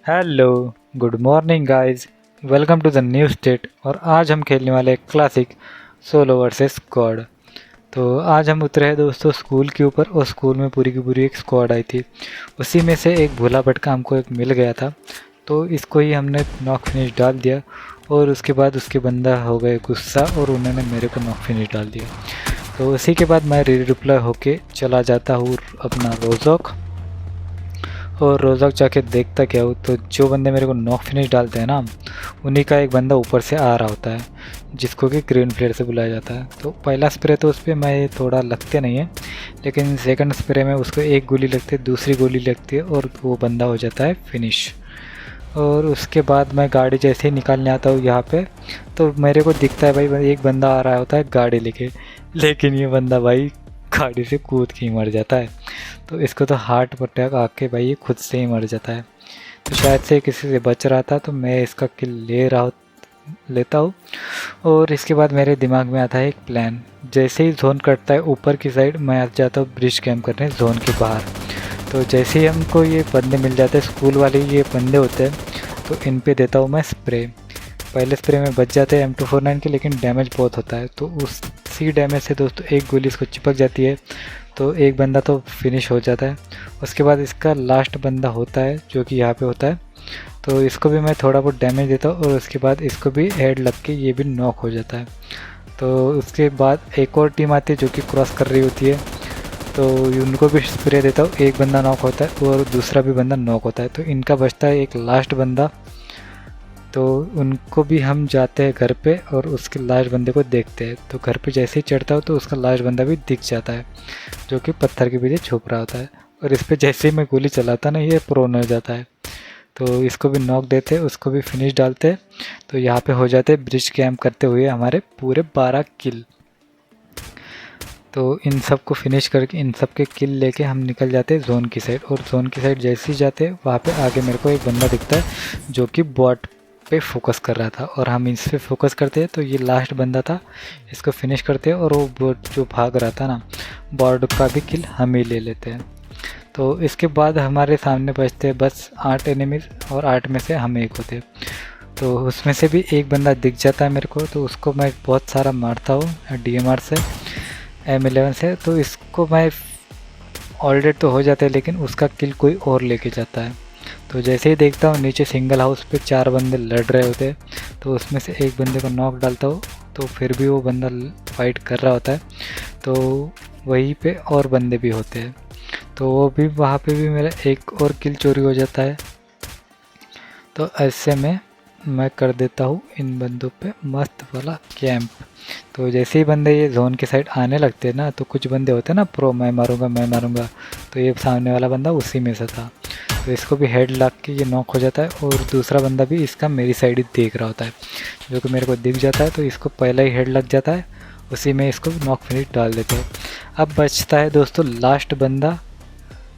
Hello, good morning guys. Welcome to the new state. और आज हम खेलने वाले हैं क्लासिक सोलो वर्सेस स्क्वाड। तो आज हम उतरे हैं दोस्तों स्कूल के ऊपर, और स्कूल में पूरी की पूरी एक स्क्वाड आई थी। उसी में से एक भोला भटका हमको एक मिल गया था, तो इसको ही हमने नॉक फिनिश डाल दिया। और उसके बाद उसके बंदा हो गए गुस्सा और उन्होंने मेरे को नॉक फिनिश डाल दिया। तो उसी के बाद मैं रिप्लाई होके चला जाता हूँ अपना रोजॉक, और रोज़ाक जाके देखता क्या हूँ तो जो बंदे मेरे को नॉक फिनिश डालते हैं ना, उन्हीं का एक बंदा ऊपर से आ रहा होता है, जिसको कि ग्रीन फ्लेयर से बुलाया जाता है। तो पहला स्प्रे तो उस पर मैं थोड़ा लगते नहीं है, लेकिन सेकंड स्प्रे में उसको एक गोली लगती है, दूसरी गोली लगती है और वो बंदा हो जाता है फिनिश। और उसके बाद मैं गाड़ी जैसे ही निकालने आता हूँ यहाँ पे, तो मेरे को दिखता है भाई एक बंदा आ रहा होता है गाड़ी लेके, लेकिन ये बंदा भाई गाड़ी से कूद के ही मर जाता है। तो इसको तो हार्ट अटैक आके भाई ये खुद से ही मर जाता है। तो शायद से किसी से बच रहा था, तो मैं इसका किल लेता हूँ। और इसके बाद मेरे दिमाग में आता है एक प्लान। जैसे ही जोन कटता है ऊपर की साइड, मैं आ जाता हूँ ब्रिज कैंप करने जोन के बाहर। तो जैसे ही हमको ये बंदे मिल जाते हैं, स्कूल वाले ये बंदे होते हैं, तो इन पे देता हूँ मैं स्प्रे। पहले स्प्रे में बच जाते हैं M249 के, लेकिन डैमेज बहुत होता है। तो उसी डैमेज से दोस्तों एक गोली इसको चिपक जाती है, तो एक बंदा तो फिनिश हो जाता है। उसके बाद इसका लास्ट बंदा होता है जो कि यहाँ पे होता है, तो इसको भी मैं थोड़ा बहुत डैमेज देता हूँ, और उसके बाद इसको भी हेड लग के ये भी नॉक हो जाता है। तो उसके बाद एक और टीम आती है जो कि क्रॉस कर रही होती है, तो उनको भी स्प्रे देता हूँ। एक बंदा नॉक होता है और दूसरा भी बंदा नॉक होता है, तो इनका बचता है एक लास्ट बंदा। तो उनको भी हम जाते हैं घर पे और उसके लास्ट बंदे को देखते हैं। तो घर पे जैसे ही चढ़ता हो तो उसका लास्ट बंदा भी दिख जाता है, जो कि पत्थर के पीछे छुप रहा होता है। और इस पर जैसे ही मैं गोली चलाता ना, ये प्रोन हो जाता है। तो इसको भी नॉक देते, उसको भी फिनिश डालते। तो यहाँ पे हो जाते ब्रिज कैंप करते हुए हमारे पूरे 12 किल। तो इन सब को फिनिश करके इन सब के किल लेके हम निकल जाते हैं जोन की साइड। और जोन की साइड जैसे ही जाते वहाँ पे आगे मेरे को एक बंदा दिखता है जो कि बॉट पे फोकस कर रहा था, और हम इस पे फोकस करते हैं। तो ये लास्ट बंदा था, इसको फिनिश करते हैं, और वो बॉट जो भाग रहा था ना, बॉट का भी किल हम ही ले लेते हैं। तो इसके बाद हमारे सामने बचते हैं बस 8 एनिमीज, और 8 में से हम एक होते हैं। तो उसमें से भी एक बंदा दिख जाता है मेरे को, तो उसको मैं बहुत सारा मारता हूँ DMR से, M11 से। तो इसको मैं ऑलरेडी तो हो जाता है, लेकिन उसका किल कोई और लेके जाता है। तो जैसे ही देखता हूँ नीचे सिंगल हाउस पे 4 बंदे लड़ रहे होते हैं, तो उसमें से एक बंदे को नॉक डालता हूँ। तो फिर भी वो बंदा फाइट कर रहा होता है, तो वहीं पे और बंदे भी होते हैं। तो वो भी वहाँ पे भी मेरा एक और किल चोरी हो जाता है। तो ऐसे में मैं कर देता हूँ इन बंदों पे मस्त वाला कैंप। तो जैसे ही बंदे ये जोन के साइड आने लगते हैं ना, तो कुछ बंदे होते हैं ना प्रो, मैं मारूंगा। तो ये सामने वाला बंदा उसी में से था, तो इसको भी हेड लग के ये नॉक हो जाता है। और दूसरा बंदा भी इसका मेरी साइड ही देख रहा होता है, जो कि मेरे को दिख जाता है। तो इसको पहला ही हेड लग जाता है, उसी में इसको नॉक फिनिश डाल देते हैं। अब बचता है दोस्तों लास्ट बंदा,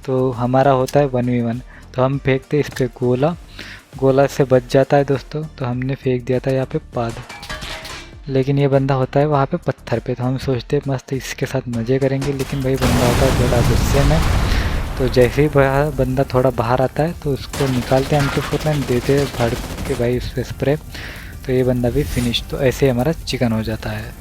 तो हमारा होता है 1v1। तो हम फेंकते इस पर गोला से बच जाता है दोस्तों। तो हमने फेंक दिया था यहाँ पे पाद, लेकिन ये बंदा होता है वहाँ पे पत्थर पे। तो हम सोचते मस्त इसके साथ मज़े करेंगे, लेकिन भाई बंदा होता है थोड़ा गुस्से में। तो जैसे ही बंदा थोड़ा बाहर आता है, तो उसको निकालते हैं M249, देते हैं भड़ के भाई उस पर स्प्रे। तो ये बंदा भी फिनिश। तो ऐसे हमारा चिकन हो जाता है।